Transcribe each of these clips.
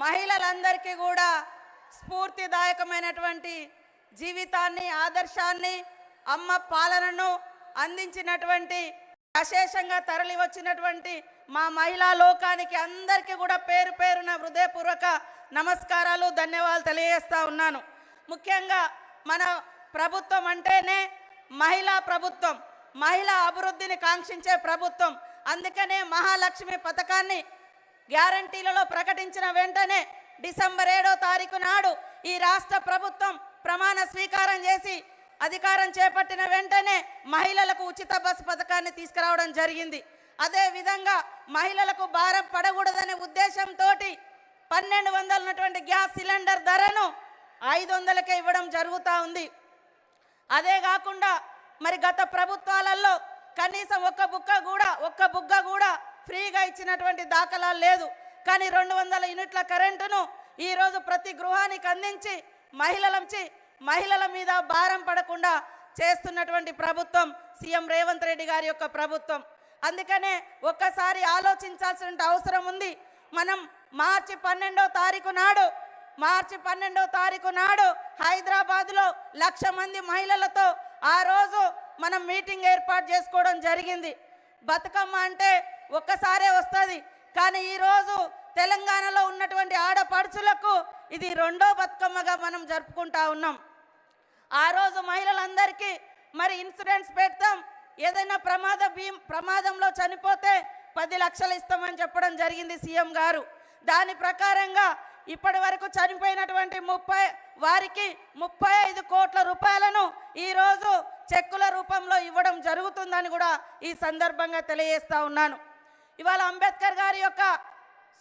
మహిళలందరికీ కూడా స్ఫూర్తిదాయకమైనటువంటి జీవితాన్ని ఆదర్శాన్ని అమ్మ పాలనను అందించినటువంటి అశేషంగా తరలి వచ్చినటువంటి మా మహిళా లోకానికి అందరికీ కూడా పేరు పేరున హృదయపూర్వక నమస్కారాలు ధన్యవాదాలు తెలియజేస్తా ఉన్నాను. ముఖ్యంగా మన ప్రభుత్వం అంటేనే మహిళా ప్రభుత్వం, మహిళా అభివృద్ధిని కాంక్షించే ప్రభుత్వం. అందుకనే మహాలక్ష్మి పథకాన్ని గ్యారంటీలలో ప్రకటించిన వెంటనే డిసెంబర్ 7వ తారీఖు నాడు ఈ రాష్ట్ర ప్రభుత్వం ప్రమాణ స్వీకారం చేసి అధికారం చేపట్టిన వెంటనే మహిళలకు ఉచిత బస్సు పథకాన్ని తీసుకురావడం జరిగింది. అదే విధంగా మహిళలకు భారం పడకూడదనే ఉద్దేశంతో 1200 ఉన్నటువంటి గ్యాస్ సిలిండర్ ధరను 500కే ఇవ్వడం జరుగుతూ ఉంది. అదే కాకుండా మరి గత ప్రభుత్వాలలో కనీసం ఒక్క బుగ్గ కూడా ఫ్రీగా ఇచ్చినటువంటి దాఖలాలు లేదు. కానీ 200 యూనిట్ల కరెంటును ఈరోజు ప్రతి గృహానికి అందించి మహిళల మీద భారం పడకుండా చేస్తున్నటువంటి ప్రభుత్వం సీఎం రేవంత్ రెడ్డి గారి యొక్క ప్రభుత్వం. అందుకనే ఒక్కసారి ఆలోచించాల్సిన అవసరం ఉంది. మనం మార్చి 12వ తారీఖు నాడు హైదరాబాద్లో 1,00,000 మంది మహిళలతో ఆ రోజు మనం మీటింగ్ ఏర్పాటు చేసుకోవడం జరిగింది. బతుకమ్మ అంటే ఒక్కసారే వస్తుంది, కానీ ఈరోజు తెలంగాణలో ఉన్నటువంటి ఆడపడుచులకు ఇది 2వ బతుకమ్మగా మనం జరుపుకుంటా ఉన్నాం. ఆ రోజు మహిళలందరికీ మరి ఇన్సూరెన్స్ పెడతాం, ఏదైనా ప్రమాదంలో చనిపోతే 10 లక్షలు ఇస్తామని చెప్పడం జరిగింది సీఎం గారు. దాని ప్రకారంగా ఇప్పటి వరకు చనిపోయినటువంటి వారికి 35 కోట్ల రూపాయలను ఈరోజు చెక్కుల రూపంలో ఇవ్వడం జరుగుతుందని కూడా ఈ సందర్భంగా తెలియజేస్తా ఉన్నాను. ఇవాళ అంబేద్కర్ గారి యొక్క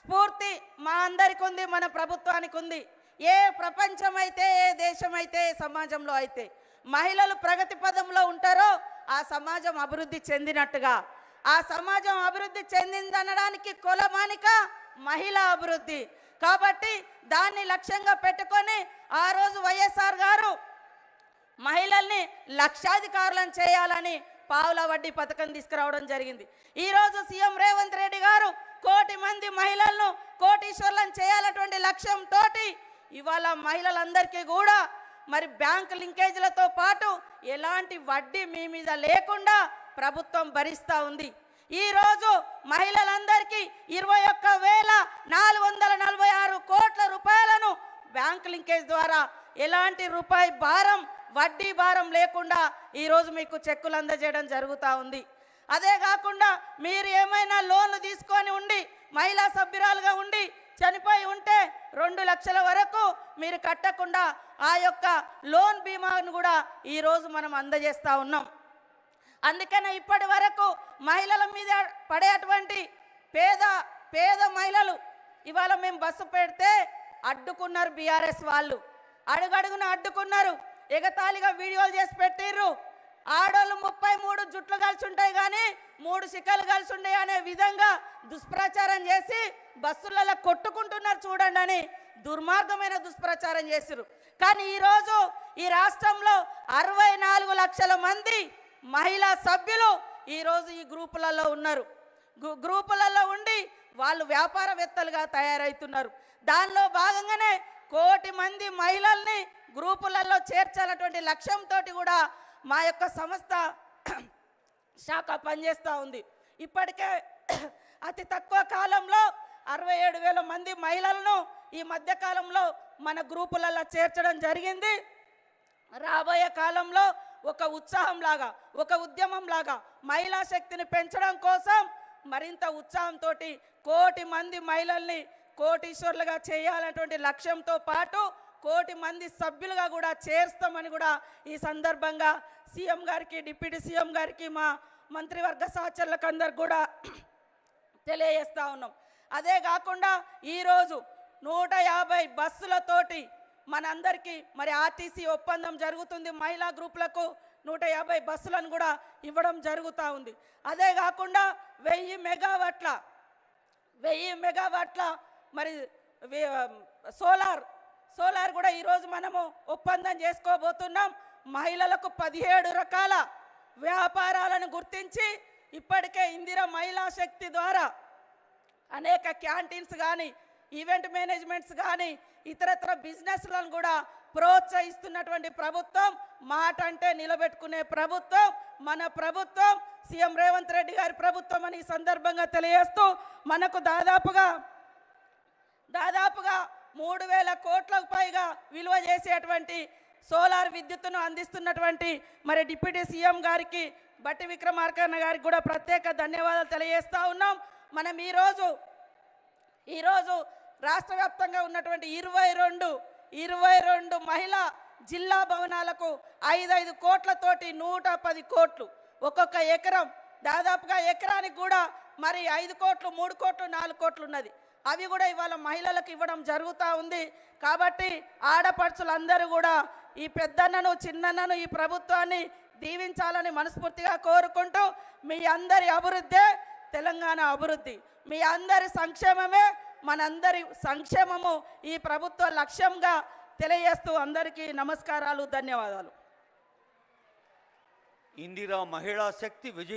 స్ఫూర్తి మా అందరికి ఉంది, మన ప్రభుత్వానికి ఉంది. ఏ ప్రపంచమైతే, ఏ దేశమైతే, ఏ సమాజంలో అయితే మహిళలు ప్రగతి పదంలో ఉంటారో ఆ సమాజం అభివృద్ధి చెందినట్టుగా, ఆ సమాజం అభివృద్ధి చెందిందనడానికి కొలమానిక మహిళా అభివృద్ధి. కాబట్టి దాన్ని లక్ష్యంగా పెట్టుకొని ఆ రోజు వైఎస్ఆర్ గారు మహిళల్ని లక్షాధికారులను చేయాలని పావుల వడ్డీ పథకం తీసుకురావడం జరిగింది. ఈరోజు సీఎం రేవంత్ రెడ్డి గారు 1 కోటి మంది మహిళలను కోటీశ్వర్లను చేయాలటువంటి లక్ష్యంతో ఇవాళ మహిళలందరికీ కూడా మరి బ్యాంకు లింకేజీలతో పాటు ఎలాంటి వడ్డీ మీ మీద లేకుండా ప్రభుత్వం భరిస్తూ ఉంది. ఈరోజు మహిళలందరికీ 21,446 కోట్ల రూపాయలను బ్యాంకు లింకేజ్ ద్వారా ఎలాంటి రూపాయి భారం, వడ్డీ భారం లేకుండా ఈరోజు మీకు చెక్కులు అందజేయడం జరుగుతూ ఉంది. అదే కాకుండా మీరు ఏమైనా లోన్లు తీసుకొని ఉండి మహిళా సభ్యురాలుగా ఉండి చనిపోయి ఉంటే 2 లక్షల వరకు మీరు కట్టకుండా ఆ యొక్క లోన్ బీమాను కూడా ఈరోజు మనం అందజేస్తూ ఉన్నాం. అందుకనే ఇప్పటి వరకు మహిళల మీద పడేటువంటి పేద మహిళలు ఇవాళ మేము బస్సు పెడితే అడ్డుకున్నారు. బీఆర్ఎస్ వాళ్ళు అడుగడుగున అడ్డుకున్నారు, ఎగతాళిగా వీడియోలు చేసి పెట్టిర్రు. ఆడోళ్ళు 33 జుట్లు కలిసి ఉంటాయి కానీ 3 శిఖలు కలిసి ఉండే అనే విధంగా దుష్ప్రచారం చేసి బస్సులలో కొట్టుకుంటున్నారు చూడండి అని దుర్మార్గమైన దుష్ప్రచారం చేసిరు. కానీ ఈరోజు ఈ రాష్ట్రంలో 64 లక్షల మంది మహిళా సభ్యులు ఈరోజు ఈ గ్రూపులలో ఉన్నారు. గ్రూపులలో ఉండి వాళ్ళు వ్యాపారవేత్తలుగా తయారవుతున్నారు. దానిలో భాగంగానే 1 కోటి మంది మహిళల్ని గ్రూపులలో చేర్చాలటువంటి లక్ష్యంతో కూడా మా యొక్క సంస్థ శాఖ పనిచేస్తూ ఉంది. ఇప్పటికే అతి తక్కువ కాలంలో 67,000 మంది మహిళలను ఈ మధ్యకాలంలో మన గ్రూపులలో చేర్చడం జరిగింది. రాబోయే కాలంలో ఒక ఉత్సాహంలాగా, ఒక ఉద్యమంలాగా మహిళా శక్తిని పెంచడం కోసం మరింత ఉత్సాహంతో 1 కోటి మంది మహిళల్ని కోటీశ్వర్లుగా చేయాలనేటువంటి లక్ష్యంతో పాటు 1 కోటి మంది సభ్యులుగా కూడా చేర్స్తామని కూడా ఈ సందర్భంగా సీఎం గారికి, డిప్యూటీ సీఎం గారికి, మా మంత్రివర్గ సహచరులకు అందరికి కూడా తెలియజేస్తా ఉన్నాం. అదే కాకుండా ఈరోజు 150 బస్సులతోటి మనందరికీ మరి ఆర్టీసీ ఒప్పందం జరుగుతుంది. మహిళా గ్రూపులకు 150 బస్సులను కూడా ఇవ్వడం జరుగుతూ ఉంది. అదే కాకుండా 1000 మెగావాట్ల మరి సోలార్ కూడా ఈరోజు మనము ఒప్పందం చేసుకోబోతున్నాం. మహిళలకు 17 రకాల వ్యాపారాలను గుర్తించి ఇప్పటికే ఇందిరా మహిళా శక్తి ద్వారా అనేక క్యాంటీన్స్ కానీ ఈవెంట్ మేనేజ్మెంట్స్ కానీ ఇతరత్ర బిజినెస్లను కూడా ప్రోత్సహిస్తున్నటువంటి ప్రభుత్వం, మాట అంటే నిలబెట్టుకునే ప్రభుత్వం మన ప్రభుత్వం, సీఎం రేవంత్ రెడ్డి గారి ప్రభుత్వం అని ఈ సందర్భంగా తెలియజేస్తూ మనకు దాదాపుగా 3,000 కోట్లకు పైగా విలువ చేసేటువంటి సోలార్ విద్యుత్తును అందిస్తున్నటువంటి మరి డిప్యూటీ సీఎం గారికి బట్టి విక్రమార్కన్న గారికి కూడా ప్రత్యేక ధన్యవాదాలు తెలియజేస్తూ ఉన్నాం. మనం ఈరోజు రాష్ట్ర వ్యాప్తంగా ఉన్నటువంటి 22 మహిళా జిల్లా భవనాలకు 5 కోట్లతోటి 110 కోట్లు, ఒక్కొక్క ఎకరం దాదాపుగా ఎకరానికి కూడా మరి 5 కోట్లు, 3 కోట్లు, 4 కోట్లు ఉన్నది. అవి కూడా ఇవాళ మహిళలకు ఇవ్వడం జరుగుతూ ఉంది. కాబట్టి ఆడపడుచులందరూ కూడా ఈ పెద్దన్నను చిన్నన్నను ఈ ప్రభుత్వాన్ని దీవించాలని మనస్ఫూర్తిగా కోరుకుంటూ, మీ అందరి అభివృద్ధే తెలంగాణ అభివృద్ధి, మీ అందరి సంక్షేమమే మనందరి సంక్షేమము ఈ ప్రభుత్వ లక్ష్యంగా తెలియజేస్తూ అందరికీ నమస్కారాలు, ధన్యవాదాలు. ఇందిరా మహిళా శక్తి విజయ